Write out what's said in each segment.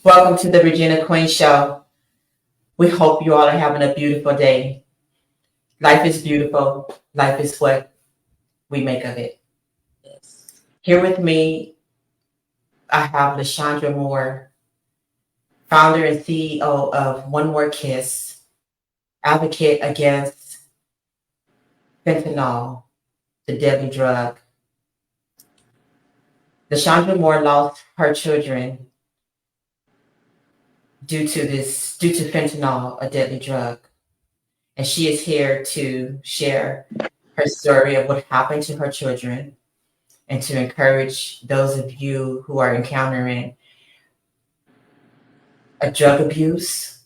Welcome to the Regina Queen Show. We hope you all are having a beautiful day. Life is beautiful. Life is what we make of it. Yes. Here with me, I have LaChandra Moore, founder and CEO of One More Kiss, advocate against fentanyl, the deadly drug. LaChandra Moore lost her children due to fentanyl, a deadly drug. And she is here to share her story of what happened to her children and to encourage those of you who are encountering a drug abuse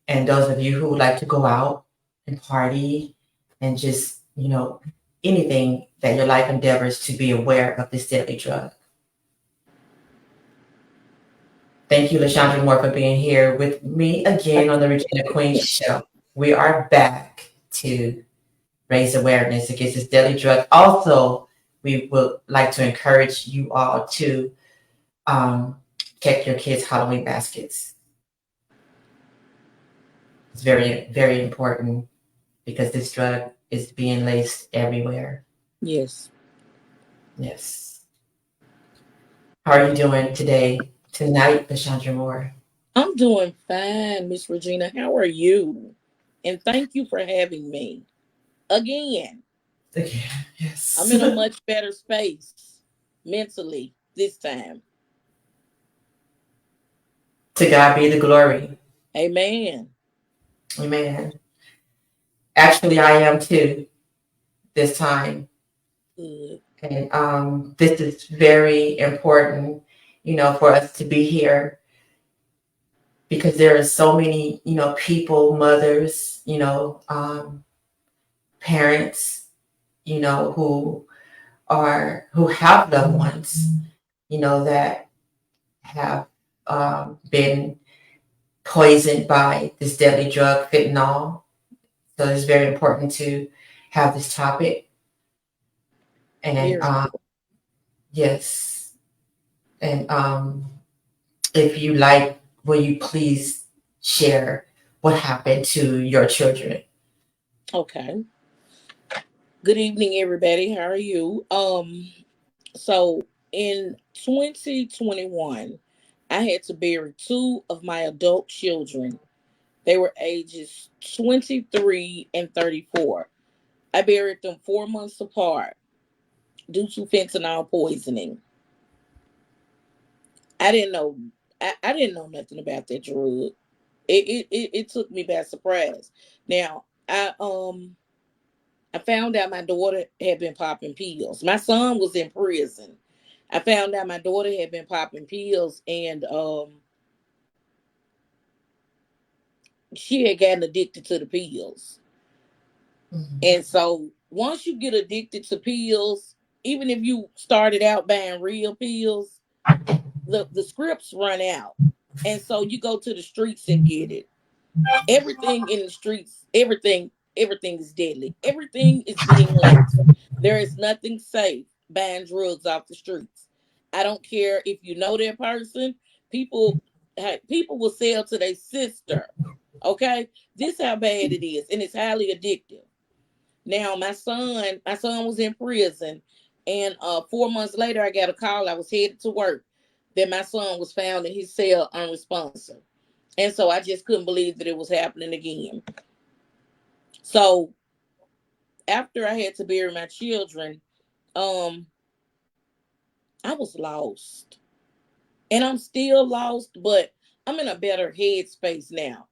and those of you who would like to go out and party and just, anything that your life endeavors to be aware of this deadly drug. Thank you, LaChandra Moore, for being here with me again on the Regina Queen Show. We are back to raise awareness against this deadly drug. Also, we would like to encourage you all to check your kids' Halloween baskets. It's very, very important because this drug is being laced everywhere. Yes. Yes. How are you doing tonight, LaChandra Moore? I'm doing fine, Miss Regina. How are you? And thank you for having me. Again, Okay. I'm Yes. in a much better space mentally this time. To God be the glory. Amen. Amen. Actually, I am too this time. Good. And this is very important, for us to be here because there are so many, people, mothers, parents, who have loved ones, that have been poisoned by this deadly drug, fentanyl. So it's very important to have this topic. And Very. yes, and if you like, will you please share what happened to your children? Okay. Good evening, everybody. How are you? So in 2021, I had to bury two of my adult children. They were ages 23 and 34. I buried them 4 months apart due to fentanyl poisoning. I didn't know. I didn't know nothing about that drug. It took me by surprise. Now I found out my daughter had been popping pills. My son was in prison. I found out my daughter had been popping pills, and she had gotten addicted to the pills. Mhm. And so once you get addicted to pills, even if you started out buying real pills, the scripts run out. And so you go to the streets and get it. Everything in the streets, everything is deadly. Everything is being laced. There is nothing safe buying drugs off the streets. I don't care if you know that person. People people will sell to their sister. Okay? This how bad it is, and it's highly addictive. Now my son was in prison, and 4 months later I got a call. I was headed to work that my son was found in his cell unresponsive. And so I just couldn't believe that it was happening again. So after I had to bury my children, um, I was lost. And I'm still lost, but I'm in a better headspace now.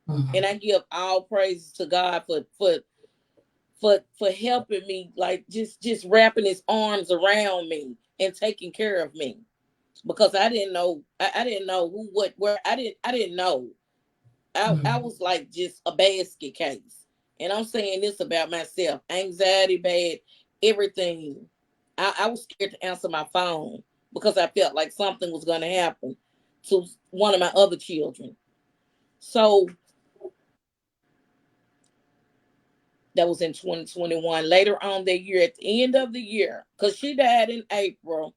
And Mhm. I give all praises to God for helping me, like just wrapping his arms around me and taking care of me. Because I didn't know I didn't know who what where I didn't know. I Mhm. was like just a basket case. And I'm saying this about myself. Anxiety bad, everything. I was scared to answer my phone because I felt like something was gonna happen to one of my other children. So that was in 2021. Later on that year, at the end of the year, because she died in April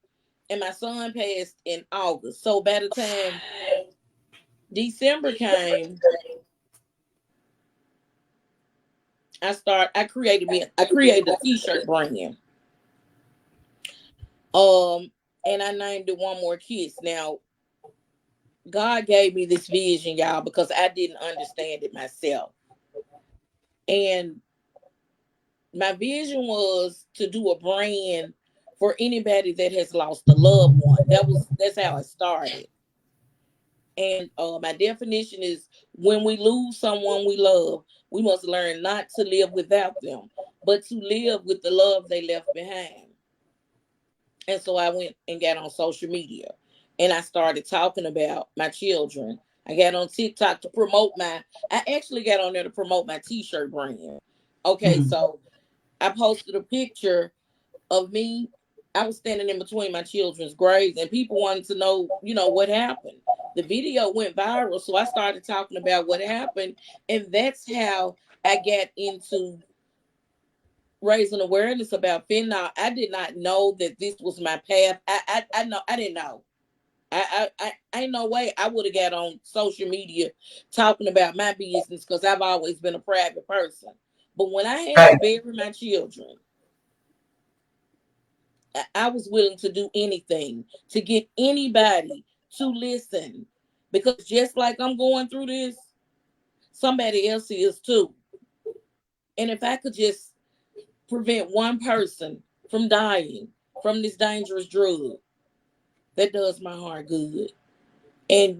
and my son passed in August. So by the time December came. I created a t-shirt brand. Um, and I named it One More Kiss. Now, God gave me this vision, y'all, because I didn't understand it myself. And my vision was to do a brand for anybody that has lost a loved one. That's how it started. And my definition is, when we lose someone we love, we must learn not to live without them, but to live with the love they left behind. And so I went and got on social media and I started talking about my children. I got on TikTok to promote I actually got on there to promote my t-shirt brand. Okay, Mm. so I posted a picture of me. I was standing in between my children's graves and people wanted to know, what happened. The video went viral, so I started talking about what happened. And that's how I got into raising awareness about fentanyl. I did not know that this was my path. I didn't know. Ain't no way I would have got on social media talking about my business because I've always been a private person. But when I had to Right. bury my children, I was willing to do anything to get anybody to listen, because just like I'm going through this, somebody else is too. And if I could just prevent one person from dying from this dangerous drug, that does my heart good. And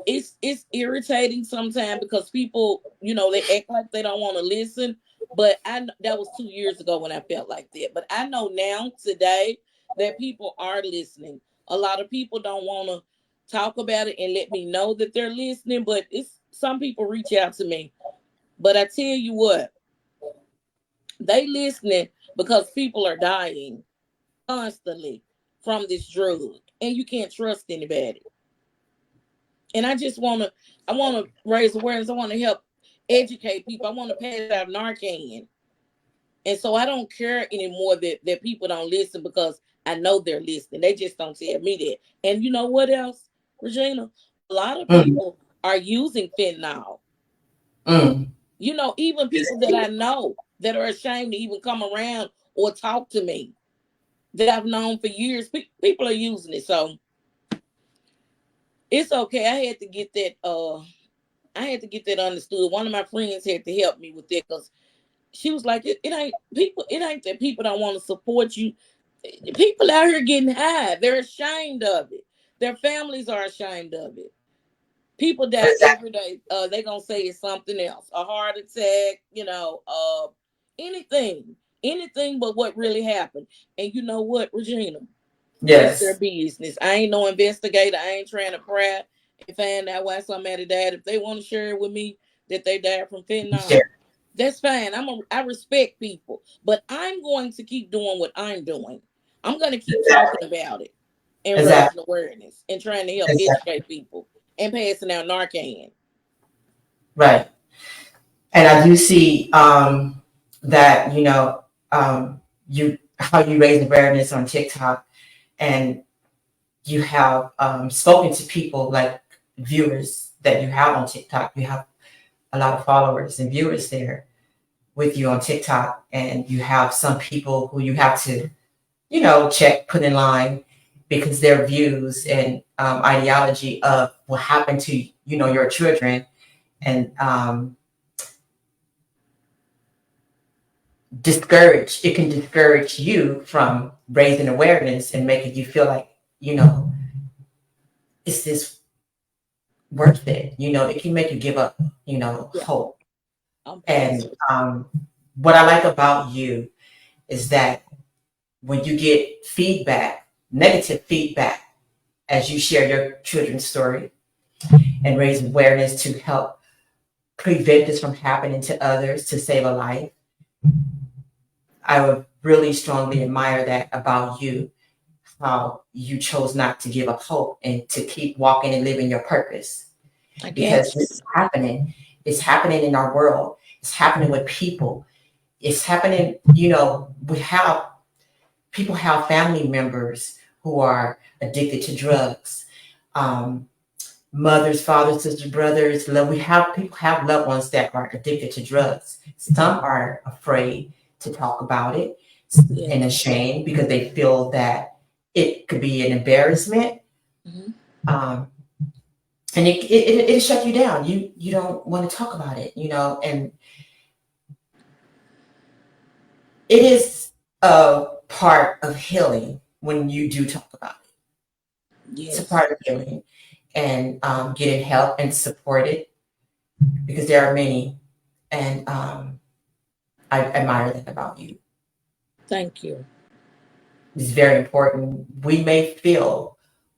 it's irritating sometimes because people, they act like they don't want to listen. But that was 2 years ago when I felt like that. But I know now today that people are listening. A lot of people don't want to talk about it and let me know that they're listening, but it's some people reach out to me. But I tell you what, they listening because people are dying constantly from this drug, and you can't trust anybody. And I want to raise awareness. I want to help educate people. I want to pass out Narcan. And so I don't care anymore that people don't listen, because I know they're listening. They just don't tell me that. And you know what else, Regina? A lot of Mm. people are using fentanyl. Mm. Even people that I know that are ashamed to even come around or talk to me, that I've known for years, people are using it. So it's okay. I had to get that understood. One of my friends had to help me with that, because she was like, it ain't people, it ain't that people don't want to support you. People out here getting high. They're ashamed of it. Their families are ashamed of it. People die every day. They gonna say it's something else. A heart attack, anything. Anything but what really happened. And you know what, Regina? That's their Yes. business. I ain't no investigator. I ain't trying to pry and find out why somebody died. If they want to share it with me that they died from fentanyl, Sure. that's fine. I respect people, but I'm going to keep doing what I'm doing. I'm going to keep talking Exactly. about it and raising Exactly. awareness and trying to help Exactly. educate people and passing out Narcan. Right. And I do see that you how you raise awareness on TikTok, and you have spoken to people like viewers that you have on TikTok. You have a lot of followers and viewers there with you on TikTok, and you have some people who you have to, put in line because their views and ideology of what happened to, your children, and it can discourage you from raising awareness and making you feel like, you know, is this worth it? It can make you give up, Yeah, hope. I'm past And it. what I like about you is that when you get feedback, negative feedback, as you share your children's story and raise awareness to help prevent this from happening to others, to save a life, I would really strongly admire that about you, how you chose not to give up hope and to keep walking and living your purpose. I Because got you. this is happening. It's happening in our world. It's happening with people. It's happening, people have family members who are addicted to drugs. Um, mothers, fathers, sisters, brothers. We have people have loved ones that are addicted to drugs. Some are afraid to talk about it and Yes. ashamed because they feel that it could be an embarrassment. Mhm. Um, and it shut you down. You don't want to talk about it, and it is a part of healing when you do talk about it. It's a Yes. part of healing and getting help and supported because there are many, and I admire that about you. Thank you. It's very important.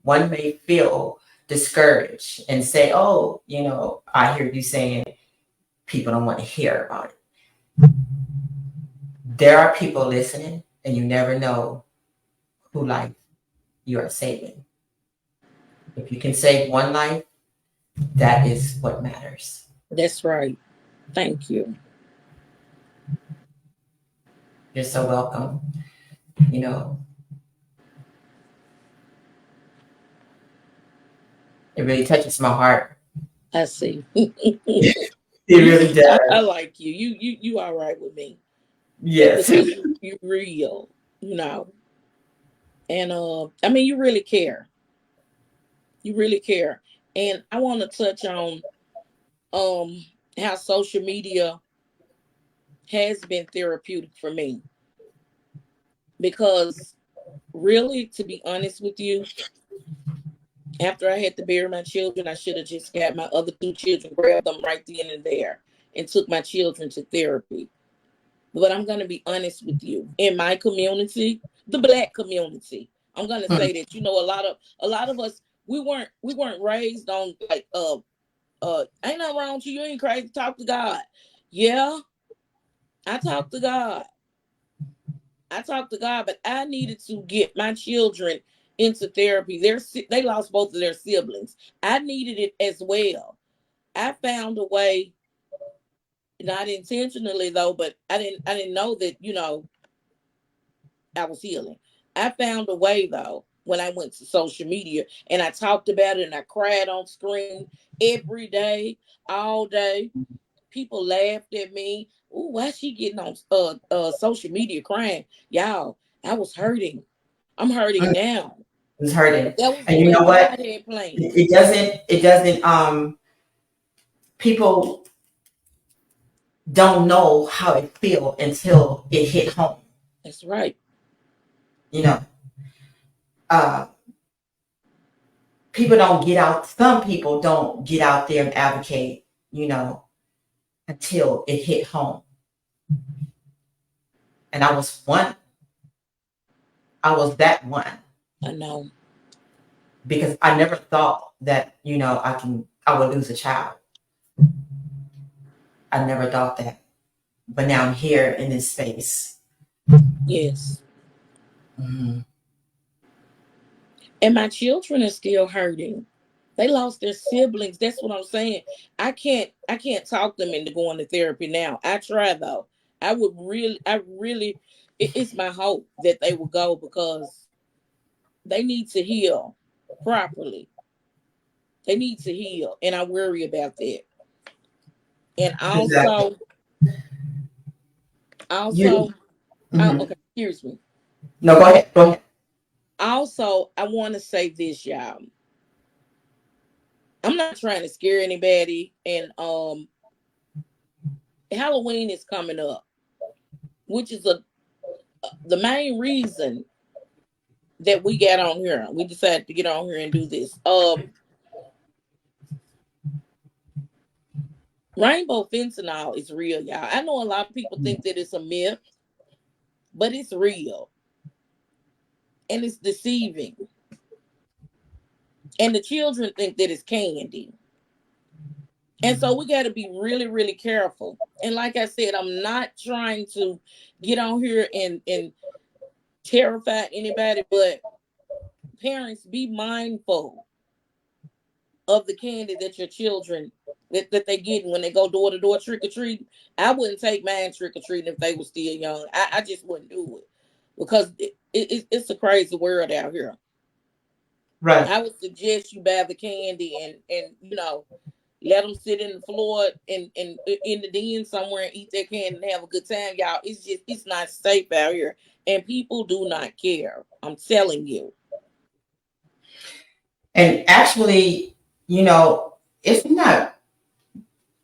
One may feel discouraged and say, "Oh, I hear you saying people don't want to hear about it." There are people listening, and you never know who life you are saving. If you can save one life, that is what matters. That's right. Thank you. You're so welcome. You know, it really touches my heart. I see. It really I does. like you. You all right with me. Yes. Because you real, you know. And I mean you really care. You really care. And I want to touch on um how social media has been therapeutic for me. Because really, to be honest with you, after I had to bury my children, I should have just got my other two children, grabbed them right then and there, and took my children to therapy. But I'm going to be honest with you. In my community, the Black community, I'm going to say that a lot of us we weren't raised on like ain't nothing wrong with you. You ain't crazy. Talk to God. Yeah, I talk to God. I talked to God, but I needed to get my children into therapy. They lost both of their siblings. I needed it as well. I found a way, not intentionally though, but I didn't know that, I was healing. I found a way though when I went to social media and I talked about it and I cried on screen every day, all day. People laughed at me. Ooh, why she getting on social media crying? Y'all, I was hurting. I'm hurting now. It's hurting. That was And you what know God what? had planned. It doesn't people don't know how it feels until it hit home. That's right. You know, uh, some people don't get out there and advocate, until it hit home. And I was that one I know. because I never thought that, I would lose a child. I never thought that. But now I'm here in this space. Yes. Mhm. And my children are still hurting. They lost their siblings. That's what I'm saying. I can't talk them into going to therapy now. I try though. I really it's my hope that they will go because they need to heal properly. They need to heal. And I worry about that. And Exactly. also, You. Mhm. okay, excuse me. No, go ahead. Go ahead. Also, I want to say this, y'all. I'm not trying to scare anybody, and Halloween is coming up, which is the main reason that we got on here. We decided to get on here and do this. Rainbow fentanyl is real, y'all. I know a lot of people think that it's a myth, but it's real and it's deceiving. And the children think that it's candy. And so we got to be really, really careful. And like I said, I'm not trying to get on here and terrify anybody, but parents, be mindful of the candy that your children that they get when they go door to door trick or treating. I wouldn't take mine trick or treating if they were still young. I just wouldn't do it because it's a crazy world out here. Right. I would suggest you buy the candy and let them sit in the floor and in the den somewhere and eat their candy and have a good time, y'all. It's not safe out here, and people do not care. I'm telling you. And actually, it's not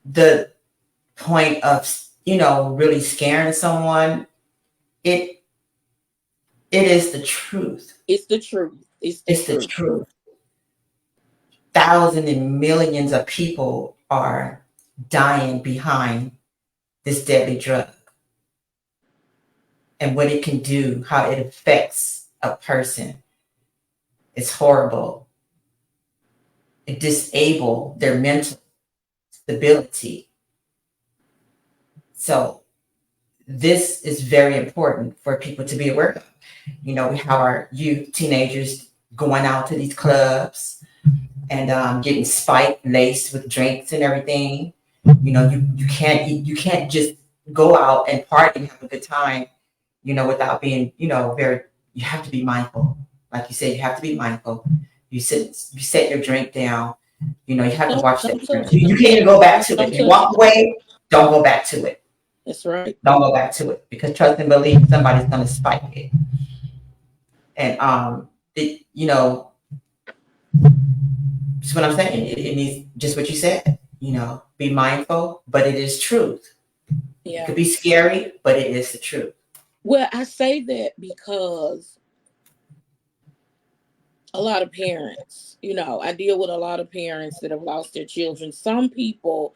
the point of, really scaring someone. It it is the truth. It's the truth. It's the It's the truth. truth. Thousands and millions of people are dying behind this deadly drug, and what it can do, how it affects a person. It's horrible. It disables their mental stability. So this is very important for people to be aware of. We have our youth, teenagers going out to these clubs and getting spiked, laced with drinks and everything. You can't just go out and party and have a good time, without being, very. You have to be mindful. Like you said, you have to be mindful. You set your drink down. You have to watch that Don't drink. touch it. You can't even go back to it. Don't You touch it. walk away, don't go back to it. That's right. Don't go back to it, because trust and believe somebody's gonna spike it. And just what I'm saying. It needs just what you said. Be mindful, but it is truth. It Yeah. could be scary, but it is the truth. Well, I say that because a lot of parents, I deal with a lot of parents that have lost their children. Some people,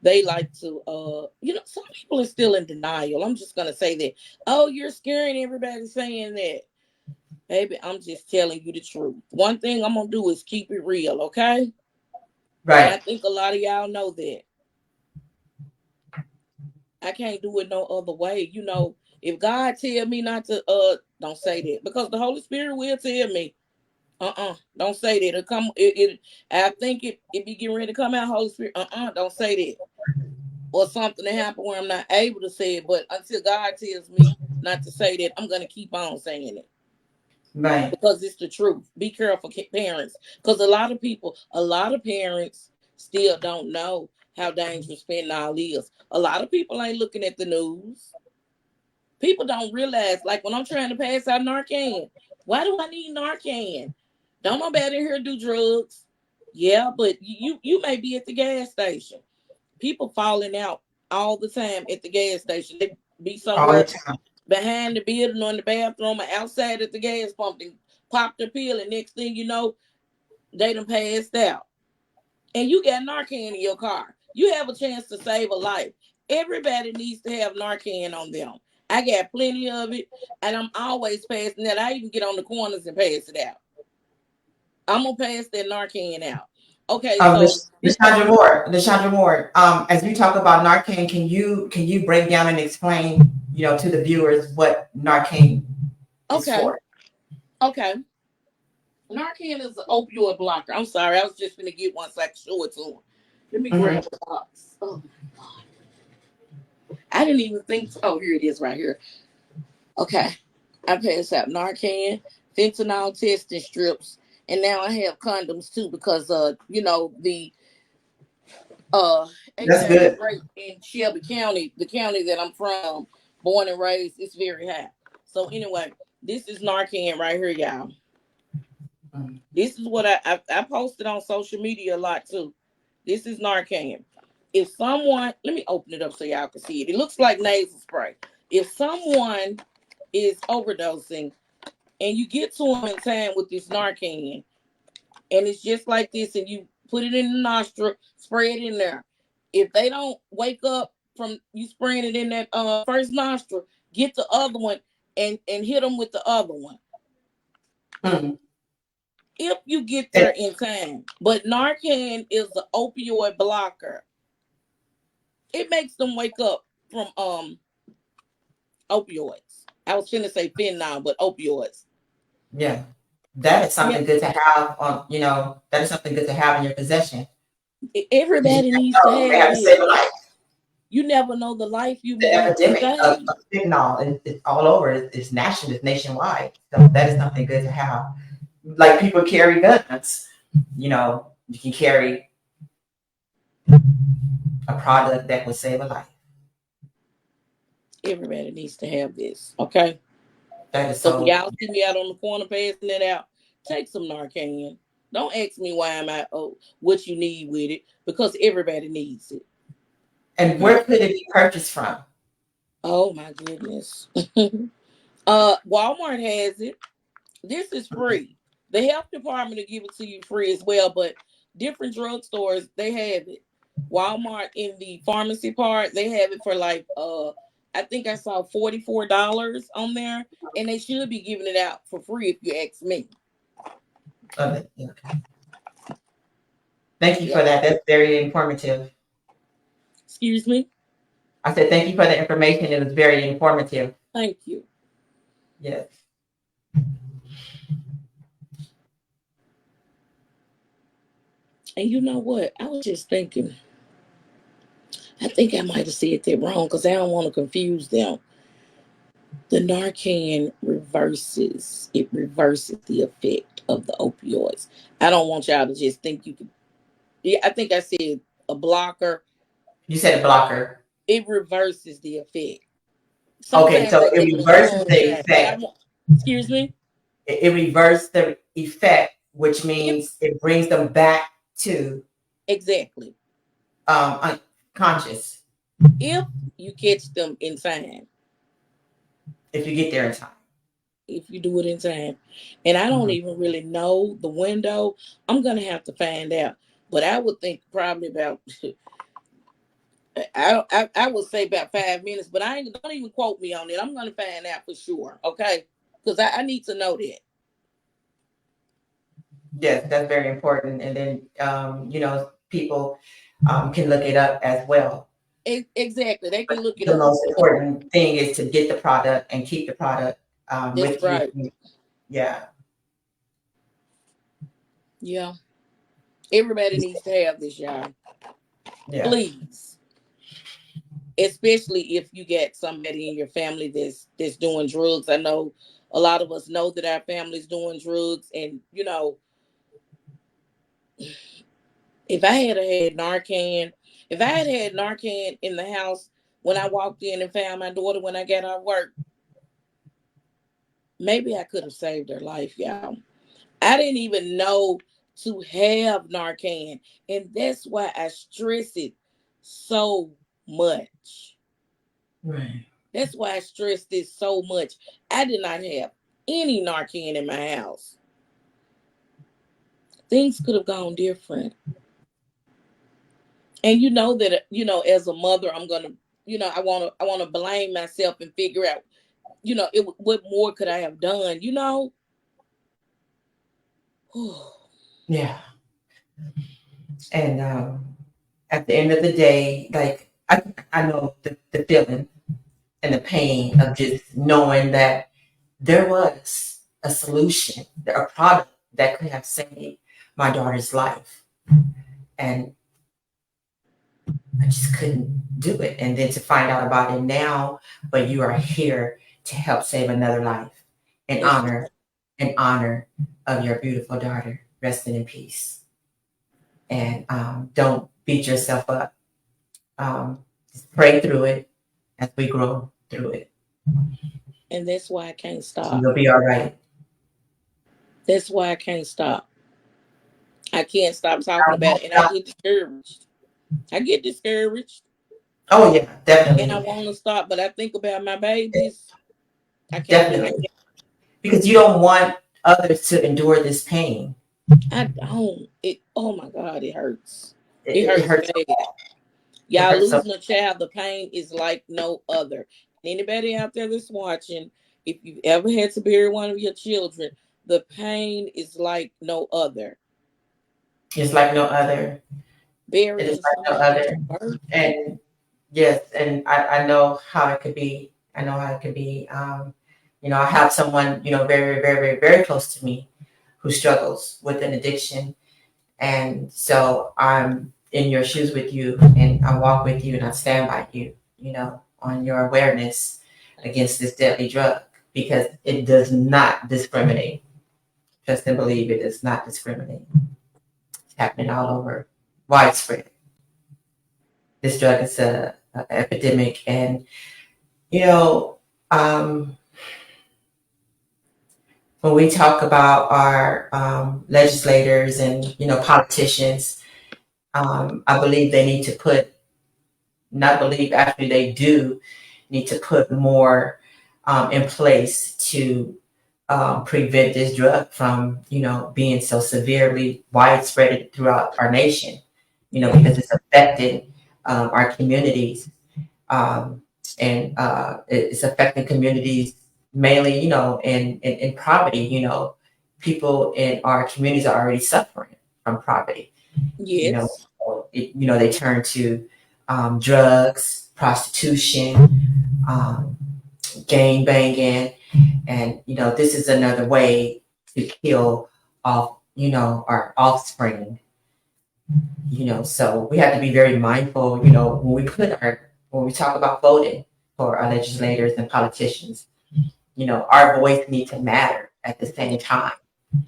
they like to, some people are still in denial. I'm just going to say that. Oh, you're scaring everybody saying that. Baby, I'm just telling you the truth. One thing I'm going to do is keep it real, okay? And I Right. think a lot of y'all know that. I can't do it no other way. If God tell me not to, don't say that, because the Holy Spirit will tell me. Don't say that. It come. I think it be getting ready to come out. Holy Spirit. Don't say that. Or something to happen where I'm not able to say it. But until God tells me not to say that, I'm gonna keep on saying it Right. because it's the truth. Be careful, parents, because a lot of parents still don't know how dangerous fentanyl is. A lot of people ain't looking at the news. People don't realize, like when I'm trying to pass out Narcan, why do I need Narcan? Don't nobody here do drugs. Yeah, but you may be at the gas station. People falling out all the time at the gas station. They be All the somewhere time. behind the building or in the bathroom or outside at the gas pump and pop their pill, and next thing you know, they done passed out. And you got Narcan in your car. You have a chance to save a life. Everybody needs to have Narcan on them. I got plenty of it, and I'm always passing that. I even get on the corners and pass it out. I'm gonna pass that Narcan out. Okay, so LaChandra Moore. As we talk about Narcan, can you break down and explain, to the viewers what Narcan is okay, for? okay. Narcan is an opioid blocker. I'm sorry, I was just gonna get one so I can show it to him. Let me Hmm. grab the box. Oh, I didn't even think. Oh, here it is, right here. Okay, I passed out Narcan, fentanyl testing strips, and now I have condoms too because the uh That's HIV good. rate in Shelby County, the county that I'm from, born and raised, is very high. So anyway, this is Narcan right here, y'all. Mhm. This is what I posted on social media a lot too. This is Narcan. If someone, let me open it up so y'all can see it. It looks like nasal spray. If someone is overdosing and you get to them in time with this Narcan, and it's just like this, and you put it in the nostril, spray it in there. If they don't wake up from you spraying it in that first nostril, get the other one and hit them with the other one. Mhm. If you get there And in time. But Narcan is an opioid blocker. It makes them wake up from opioids. I was finna say fentanyl, but opioids. yeah, that is Yeah, something good to have on. That is something good to have in your possession, because you everybody never needs to know. They have have to save a this. life. You never know the life you The may epidemic save. of fentanyl is all over. It's national. It's nationwide. So that is something good to have. like people carry guns. You know, you can carry a product that will save a life. Everybody needs to have this, okay? That is So when so. y'all see me out on the corner passing it out, take some Narcan. Don't ask me why am I what you need with it, because everybody needs it. And where could it be purchased from? Oh my goodness. Walmart has it. This is free. The health department will give it to you free as well, but different drugstores they have it. Walmart in the pharmacy part, they have it for like I think I saw $44 on there, and they should be giving it out for free if you ask me. Okay. Thank you Yeah. for that. That's very informative. Excuse me. I said thank you for the information. It was very informative. Thank you. Yes. And you know what? I was just thinking. I think I might have said that wrong because I don't want to confuse them. The Narcan reverses the effect of the opioids. I don't want y'all to just think you can. Yeah, I think I said a blocker. You said a blocker. It reverses the effect. Okay, Sometimes so I it get a reverses tongue the tied, but I effect. want. Excuse me. It reverses the effect, which If, means it brings them back to exactly. unconscious If you catch them in time. if you get there in time. If you do it in time. And I don't even really know the window. I'm gonna have to find out. But I would think probably about I would say about 5 minutes, but I ain't don't even quote me on it. I'm gonna find out for sure, okay? Because I need to know that. Yes, that's very important. And then people can look it up as well. Exactly. They can look it The up. most important thing is to get the product and keep the product That's with right. you. Yeah. Yeah. Everybody needs to have this, y'all. Yeah. Please. Especially if you get somebody in your family that's doing drugs. I know a lot of us know that our family's doing drugs, and if I had Narcan, if I had Narcan in the house when I walked in and found my daughter when I got out of work, maybe I could have saved her life, y'all. I didn't even know to have Narcan, and that's why I stress it so much. Right. That's why I stress this so much. I did not have any Narcan in my house. Things could have gone different. And you know that as a mother, I'm gonna, I wanna blame myself and figure out, what more could I have done? Yeah. And at the end of the day, like I know the feeling and the pain of just knowing that there was a solution, a product that could have saved my daughter's life. And I just couldn't do it. And then to find out about it now, but you are here to help save another life in honor of your beautiful daughter. Resting in peace. And don't beat yourself up. Just pray through it as we grow through it. And that's why I can't stop. You'll be all right. That's why I can't stop. I can't stop talking about it, and I get discouraged. Oh yeah, And I definitely. want to stop, but I think about my babies. I can't do it. Definitely. Because you don't want others to endure this pain. I don't. Oh my God, it hurts. It It hurts hurts so bad. bad. It Y'all hurts so losing a child, the pain is like no other. Anybody out there that's watching, if you've ever had to bury one of your children, the pain is like no other. it's like no other. It is Burying like no somebody at other. your birth. And yes, and I know how it could be. I know how it could be. I have someone, very, very, very, very close to me who struggles with an addiction. And so I'm in your shoes with you and I walk with you and I stand by you, on your awareness against this deadly drug because it does not discriminate. Trust and believe it does not discriminate. It's happening all over, widespread. This drug is a epidemic, and you know, um, when we talk about our legislators and politicians, I believe they need to put, not believe, actually they do need to put more in place to prevent this drug from being so severely widespread throughout our nation. Because it's affecting our communities, um, and it's affecting communities mainly, in poverty. People in our communities are already suffering from poverty. You know, Yes. they turn to drugs, prostitution, um, gang banging, and this is another way to kill off, our offspring. So we have to be very mindful, when we talk about voting for our legislators and politicians. Our voice needs to matter at the same time.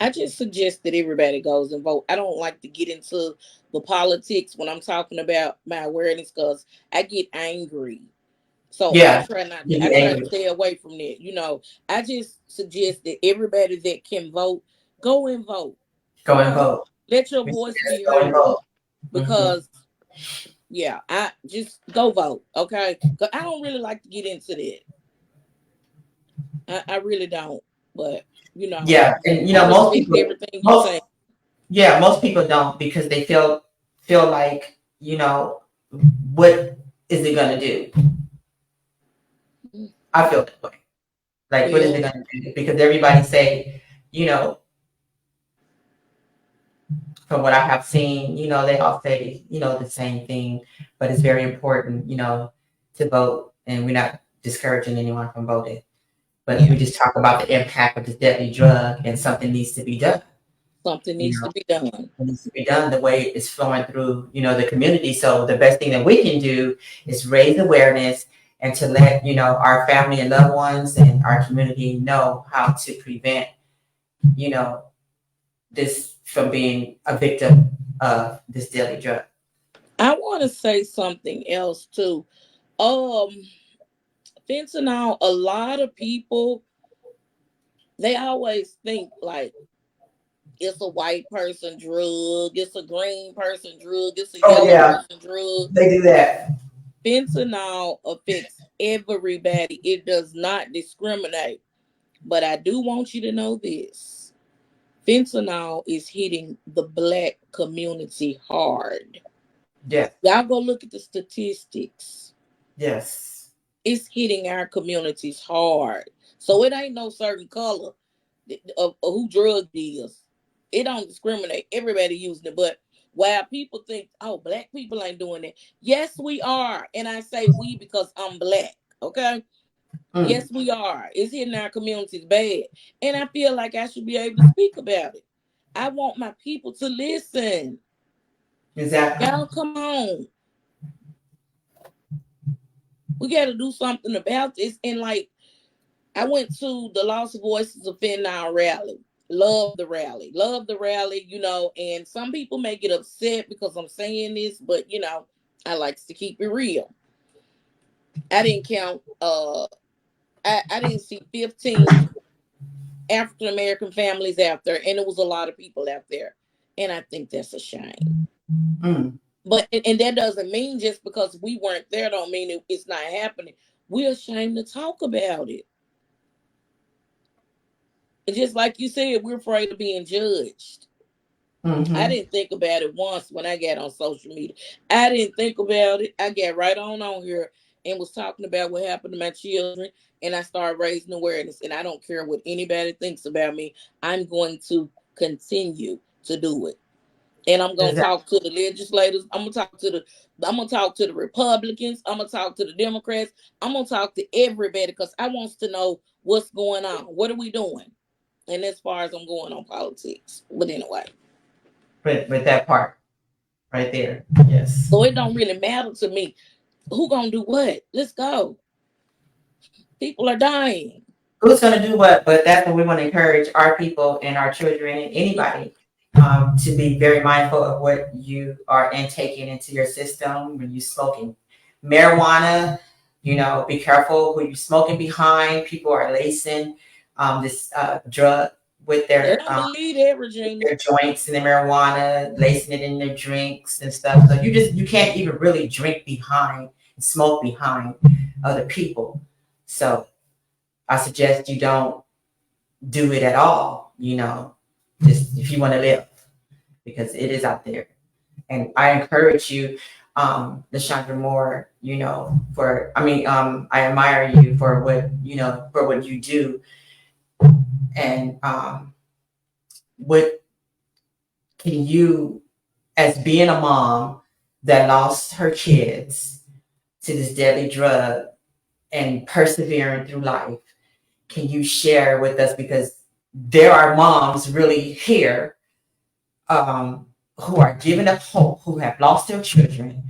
I just suggest that everybody goes and vote. I don't like to get into the politics when I'm talking about my awareness because I get angry. So I Yeah, try not you to. I be try to angry. stay away from that. I just suggest that everybody that can vote go and vote. Go and Okay, vote. let your We voice suggest be go and heard vote. Hmm. because yeah, I just go vote. Okay, 'cause I don't really like to get into that. I really don't. But you know, Yeah, and I most respect people, everything you most say. yeah, most people don't because they feel like what is it gonna do? I feel that way. Like, what is Well, it gonna do? Because everybody say, you know, from what I have seen, they all say, the same thing. But it's very important, to vote, and we're not discouraging anyone from voting. But yeah, we just talk about the impact of this deadly drug, and something needs to be done. something You needs know, to be done. it needs to be done the way it's flowing through, the community. So the best thing that we can do is raise awareness and to let, our family and loved ones and our community know how to prevent, you know, this from being a victim of this deadly drug. I want to say something else too. Um, fentanyl. A lot of people they always think like it's a white person drug, it's a green person drug, it's a Oh yellow yeah, person drug. they do that. Fentanyl affects everybody. It does not discriminate. But I do want you to know this. Fentanyl is hitting the black community hard. Yes, Y'all go look at the statistics. yes, It's hitting our communities hard. So it ain't no certain color of who drug deals. It don't discriminate. Everybody using it. But while people think, oh, black people ain't doing it. Yes, we are. And I say we because I'm black. Okay. mm, Yes, we are. It's hitting our communities bad. And I feel like I should be able to speak about it. I want my people to listen. exactly. Y'all come on. We gotta do something about this. And like I went to the Lost Voices of Fentanyl rally. Love the rally. Love the rally, and some people may get upset because I'm saying this, but I like to keep it real. I didn't count I didn't see 15 African American families out there, and it was a lot of people out there. And I think that's a shame. Mm, But and that doesn't mean just because we weren't there don't mean it's not happening. We're ashamed to talk about it. And just like you said, we're afraid of being judged. I mm-hmm. didn't think about it once when I got on social media. I didn't think about it. I got right on here and was talking about what happened to my children, and I started raising awareness. And I don't care what anybody thinks about me. I'm going to continue to do it. And I'm gonna Exactly. talk to the legislators. I'm gonna talk to the Republicans. I'm gonna talk to the Democrats. I'm gonna talk to everybody because I wants to know what's going on. What are we doing? And as far as I'm going on politics. But anyway. With that part right there. Yes. So it don't really matter to me who gonna do what. Let's go. People are dying. who's going to do what? But that's what we want to encourage our people and our children and anybody to be very mindful of what you are intaking into your system when you're smoking marijuana. You know, be careful who you're smoking behind. People are lacing this drug with They don't believe that, Regina. their joints and the marijuana, lacing it in their drinks and stuff. So you can't even really drink behind and smoke behind other people. So I suggest you don't do it at all, you know, just if you want to live, because it is out there. And I encourage you, LaChandra Moore, you know, I admire you for for what you do. And what can you, as being a mom that lost her kids to this deadly drug and persevering through life, can you share with us? Because there are moms really here who are giving up hope, who have lost their children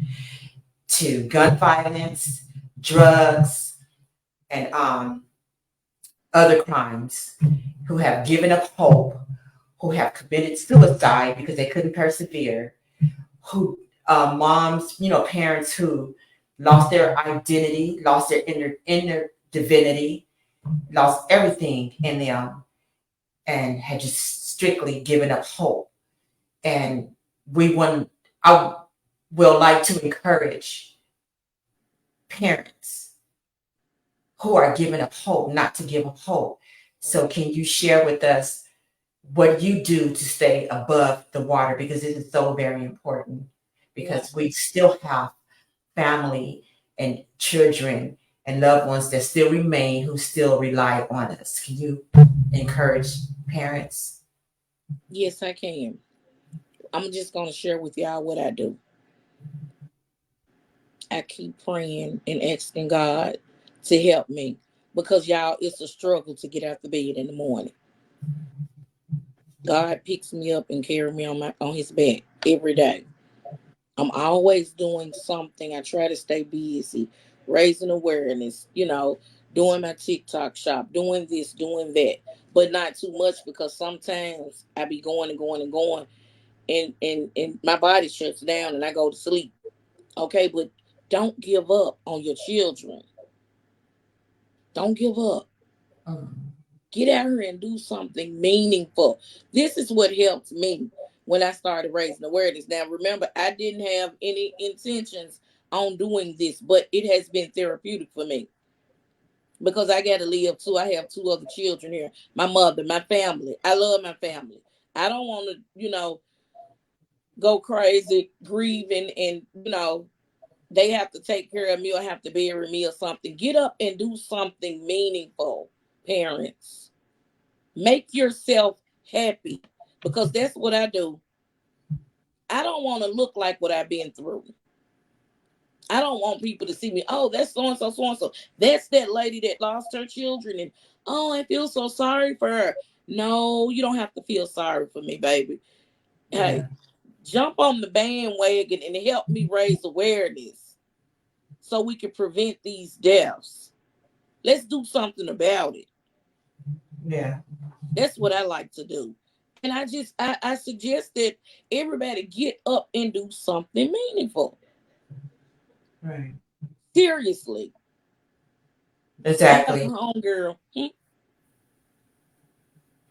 to gun violence, drugs, and other crimes, who have given up hope, who have committed suicide because they couldn't persevere, who moms, you know, parents who lost their identity, lost their inner divinity, lost everything in them, and had just strictly given up hope. And I will like to encourage parents who are giving up hope not to give up hope. So can you share with us what you do to stay above the water? Because it is so very important, because we still have family and children and loved ones that still remain, who still rely on us. Can you encourage parents? Yes, I can. I'm just going to share with y'all what I do. I keep praying and asking God to help me, because y'all, it's a struggle to get out the bed in the morning. God picks me up and carries me on his back every day. I'm always doing something. I try to stay busy, raising awareness, doing my TikTok shop, doing this, doing that, but not too much, because sometimes I be going and going and going, and my body shuts down and I go to sleep. Okay, but don't give up on your children. Don't give up. Mm. Get out here and do something meaningful. This is what helped me when I started raising awareness. Now, remember, I didn't have any intentions on doing this, but it has been therapeutic for me, because I got to live too. I have two other children here, my mother, my family. I love my family. I don't want to, go crazy, grieving, and, they have to take care of me or have to bury me or something. Get up and do something meaningful, parents. Make yourself happy, because that's what I do. I don't want to look like what I've been through. I don't want people to see me. Oh, that's so and so, so and so. That's that lady that lost her children, and oh, I feel so sorry for her. No, you don't have to feel sorry for me, baby. Hey, Yeah. jump on the bandwagon and help me raise awareness so we can prevent these deaths. Let's do something about it. Yeah. That's what I like to do. And I suggest that everybody get up and do something meaningful. Right. Seriously. I have a Exactly. homegirl.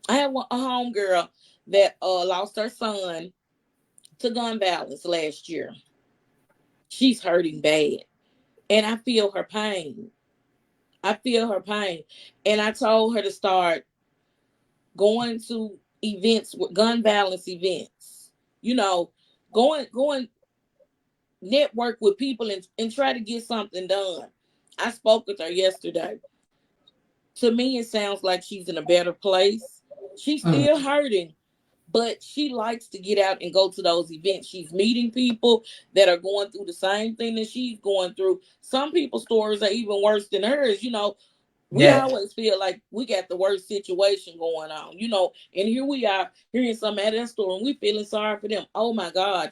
I have a homegirl that lost her son to gun violence last year. She's hurting bad. And I feel her pain. I feel her pain. And I told her to start going to events, with gun violence events. You know, going network with people, and try to get something done. I spoke with her yesterday. To me, it sounds like she's in a better place. She's Mm. still hurting, but she likes to get out and go to those events. She's meeting people that are going through the same thing that she's going through. Some people's stories are even worse than hers. We Yeah. always feel like we got the worst situation going on, and here we are hearing some at that store and we feeling sorry for them. Oh my God.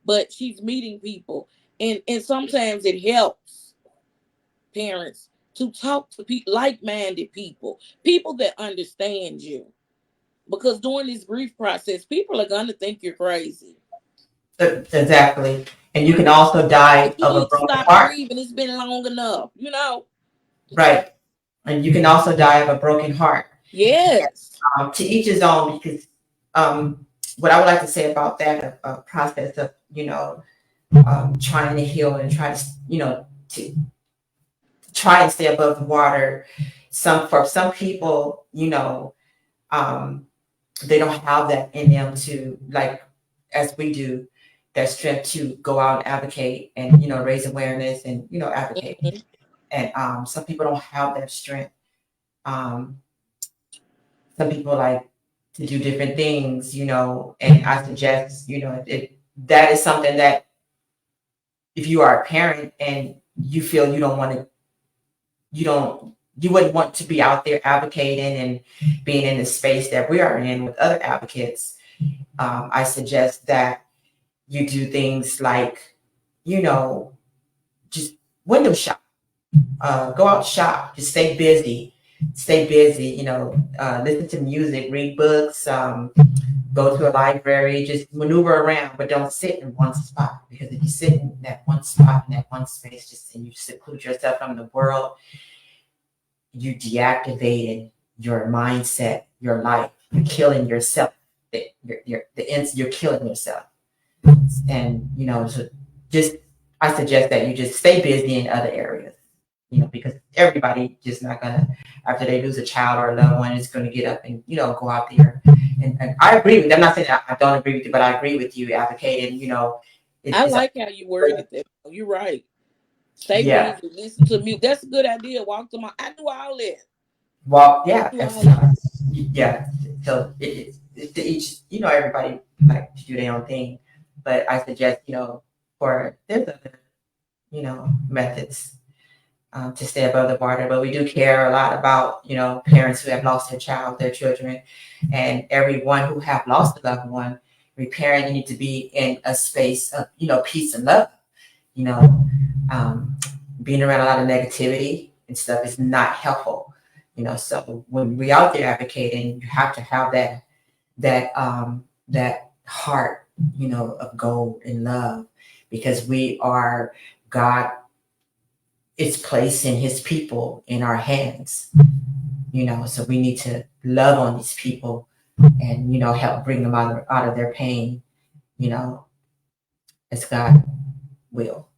But she's meeting people, and sometimes it helps, parents, to talk to like-minded people, people that understand you. Because during this grief process, people are gonna think you're crazy. Exactly. And you can also And die you of a need to broken stop heart. grieving. It's been long enough, you know? Right. And you can also die of a broken heart. Yes. To each his own, because um, what I would like to say about that process of, trying to heal and try to, to try and stay above the water. For some people, um, they don't have that in them to, like, as we do, that strength to go out and advocate and, raise awareness and, advocate. Mhm. And some people don't have that strength. Um, some people like to do different things, and I suggest, that is something that if you are a parent and you feel you don't want to, you wouldn't want to be out there advocating and being in the space that we are in with other advocates. I suggest that you do things like, you know, just window shop, go out shop, just stay busy, listen to music, read books, go to a library, just maneuver around, but don't sit in one spot. Because if you sit in that one spot, in that one space, just and you seclude yourself from the world, you deactivated your mindset, your life. You're killing yourself. You're killing yourself. And so just I suggest that you just stay busy in other areas. Because everybody just not gonna, after they lose a child or a loved one, is gonna get up and go out there. And I agree with. I'm not saying I don't agree with you, but I agree with you advocating. I It's like how you worded that. You're right. Stay yeah. busy, listen to music. That's a good idea. Walk to my. I do all that. Well, I yeah, do all that. yeah. So it's to each, everybody like to do their own thing, but I suggest, for there's other, methods to stay above the water. But we do care a lot about, parents who have lost their child, their children, and everyone who have lost a loved one. Repairing, you need to be in a space of, peace and love. You know, um, being around a lot of negativity and stuff is not helpful. So when we out there advocating, you have to have that heart, of gold and love, because we are God. It's placing His people in our hands. So we need to love on these people and help bring them out of their pain. You know, as God will.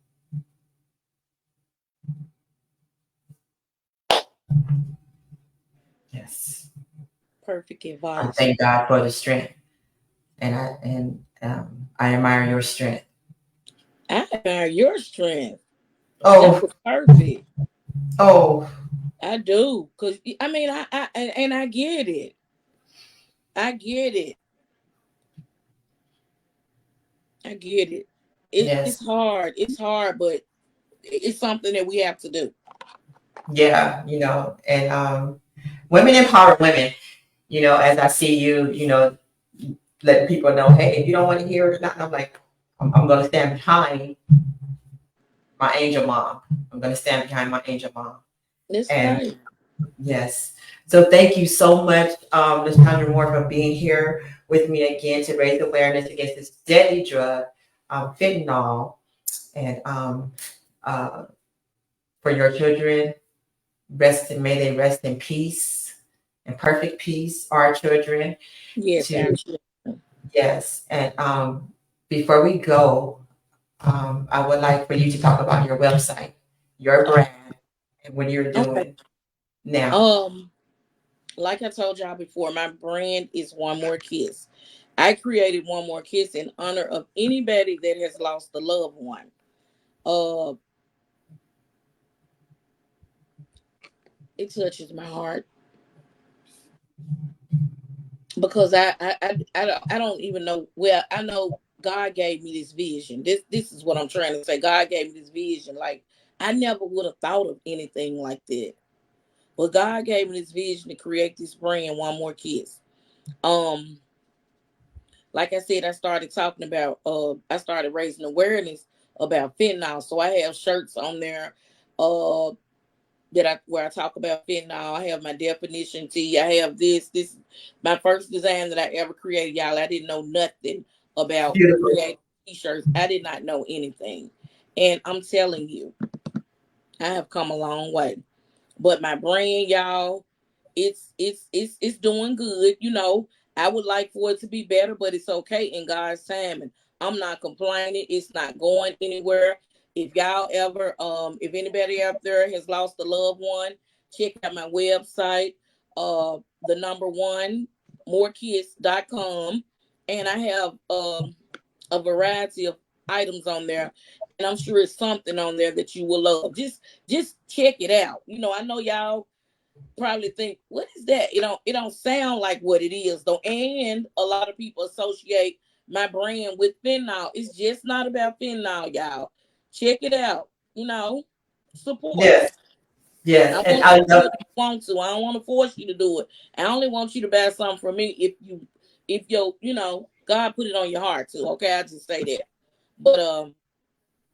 Yes. Perfect I advice. thank God for the strength, and I admire your strength. I admire your strength. That Oh, was perfect. oh, I do, cause I mean, and I get it. I get it. I get it. It's yes, hard. It's hard, but it's something that we have to do. yeah, and women empower women. As I see you, letting people know, hey, if you don't want to hear it or not, I'm like, I'm going to stand behind my angel mom. I'm going to stand behind my angel mom. That's And right. yes, so thank you so much, LaChandra Moore, for being here with me again to raise awareness against this deadly drug, fentanyl, and uh, for your children. May they rest in peace and perfect peace. Our children, Yes, to actually. yes. And before we go, I would like for you to talk about your website, your brand, and what you're Okay. doing now. Um, like I told y'all before, my brand is One More Kiss. I created One More Kiss in honor of anybody that has lost a loved one. Uh, it touches my heart because I don't even know. Well, I know God gave me this vision. This is what I'm trying to say. God gave me this vision. Like I never would have thought of anything like that. But God gave me this vision to create this brand, One More Kiss. Um, like I said, I started raising awareness about fentanyl. So I have shirts on there. Uh where I talk about fentanyl. I have my definition tee. I have this my first design that I ever created, y'all. I didn't know nothing about Beautiful. creating t-shirts. I did not know anything. And I'm telling you, I have come a long way. But my brand, y'all, it's doing good. You know, I would like for it to be better, but it's okay in God's timing. I'm not complaining. It's not going anywhere. If y'all ever, if anybody out there has lost a loved one, check out my website, the number one, morekids.com. And I have a variety of items on there. And I'm sure it's something on there that you will love. Just check it out. You know, I know y'all probably think, what is that? It don't sound like what it is though. And a lot of people associate my brand with fentanyl. It's just not about fentanyl, y'all. Check it out. You know, support it. Yes. Yes. I And want I you to love. if you want to. I don't want to force you to do it. I only want you to buy something from me if God put it on your heart to. Okay, I just say that. But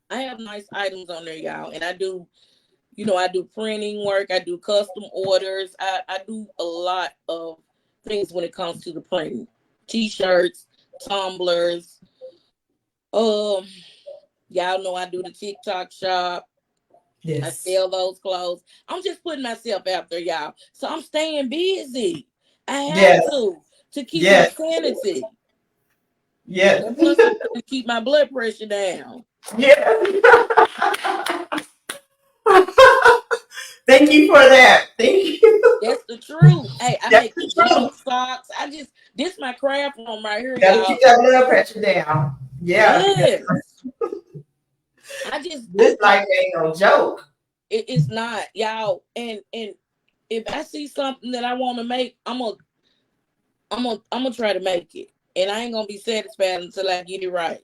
I have nice items on there, y'all, and I do printing work, I do custom orders, I do a lot of things when it comes to the printing. T-shirts, tumblers, um, y'all know I do the TikTok shop. I Yes. sell those clothes. I'm just putting myself out there, y'all. So I'm staying busy. I have Yes. to keep my Yes. sanity. Yes. And plus I'm trying to keep my blood pressure down. Yes. Thank you for that. Thank you. That's the truth. Hey, I That's make the pajama truth. socks. This my craft room right here, Gotta keep y'all. that blood pressure down. Yeah, because Yes. I just this do my life ain't no joke. it's not, y'all. And if I see something that I want to make, I'm gonna try to make it. And I ain't gonna be satisfied until I get it right.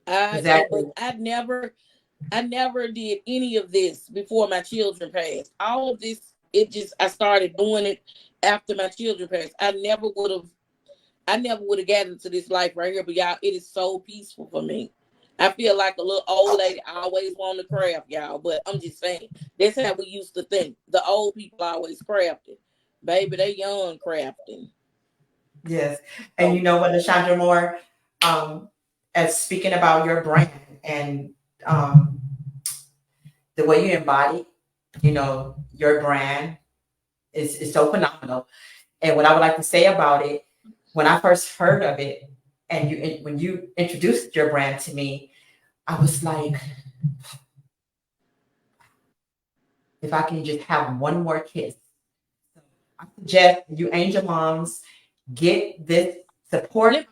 But Exactly. I never did any of this before my children passed. All of this, I started doing it after my children passed. I never would have gotten into this life right here, but y'all, it is so peaceful for me. I feel like a little old lady. I always want to craft, y'all, but I'm just saying that's how we used to think. The old people always crafted. Baby, they young crafting. Yes. And you So know what, LaChandra Moore, um, as speaking about your brand and um, the way you embody, your brand is so phenomenal. And what I would like to say about it, when I first heard of it, and when you introduced your brand to me, I was like, if I can just have one more kiss. I suggest you angel moms get this support let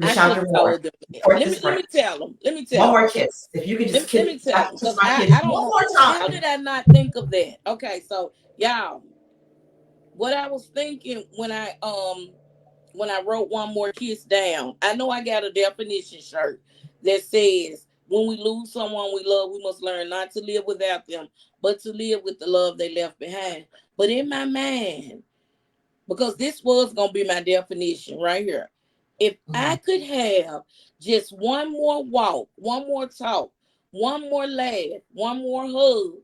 I should LaChandra have Moore. told them that. Support Let this me let brand. me tell them. Let me One tell more them. kiss. If you can just Let me tell them kiss because my I kids don't one know more how time. did I not think of that. Okay, so y'all, what I was thinking when I wrote one more kiss down, I know I got a definition shirt that says when we lose someone we love, we must learn not to live without them, but to live with the love they left behind. But in my mind, because this was gonna be my definition right here. If I Mhm. could have just one more walk, one more talk, one more laugh, one more hug,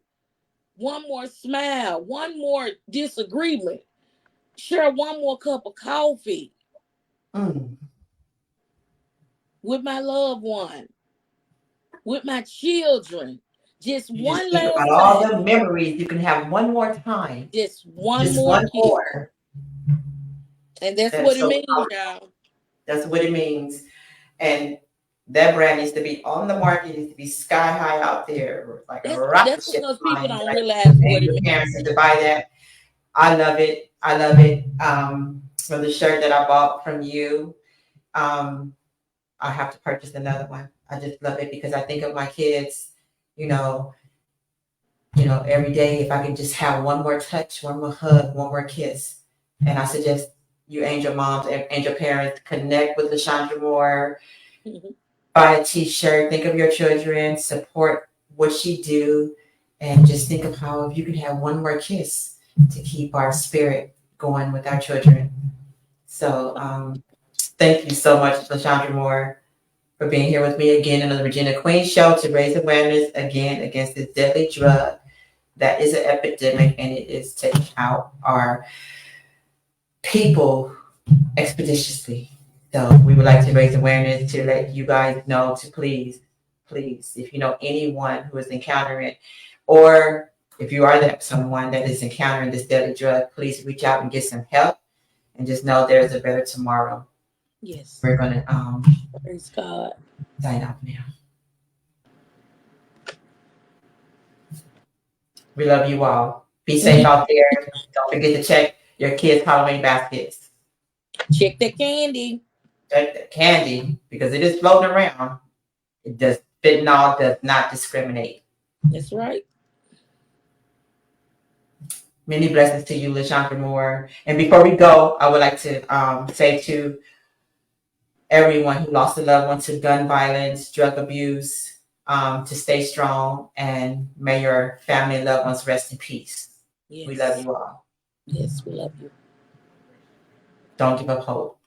one more smile, one more disagreement, share one more cup of coffee Mm. with my loved one, with my children, just You just one think about last all time, the memories you can have one more time. just one Just more one kiss. more. And that's what That's it so means, y'all. that's what it means. And that brand needs to be on the market, needs to be sky high out there, like a rocket That's ship because people flying. don't Like, realize what and it your means. parents need to buy that. I love it. I love it. From the shirt that I bought from you, um, I have to purchase another one. I just love it because I think of my kids, you know, every day if I can just have one more touch, one more hug, one more kiss. And I suggest you angel moms and angel parents connect with LaChandra Moore, buy a t-shirt, think of your children, support what she do, and just think of how if you can have one more kiss to keep our spirit going with our children. So thank you so much, LaChandra Moore, for being here with me again on the Regina Queen Show to raise awareness again against this deadly drug that is an epidemic, and it is taking out our people expeditiously. So we would like to raise awareness to let you guys know to please, if you know anyone who is encountering, or if you are that someone that is encountering this deadly drug, please reach out and get some help, and just know there's a better tomorrow. Yes. We're gonna Praise God. sign off now. We love you all. Be safe out there. Don't forget to check your kids' Halloween baskets. Check the candy. Check the candy, because it is floating around. It does fentanyl does not discriminate. That's right. Many blessings to you, LaChandra Moore. And before we go, I would like to say to everyone who lost a loved one to gun violence, drug abuse, to stay strong, and may your family and loved ones rest in peace. Yes. We love you all. Yes, we love you. Don't give up hope.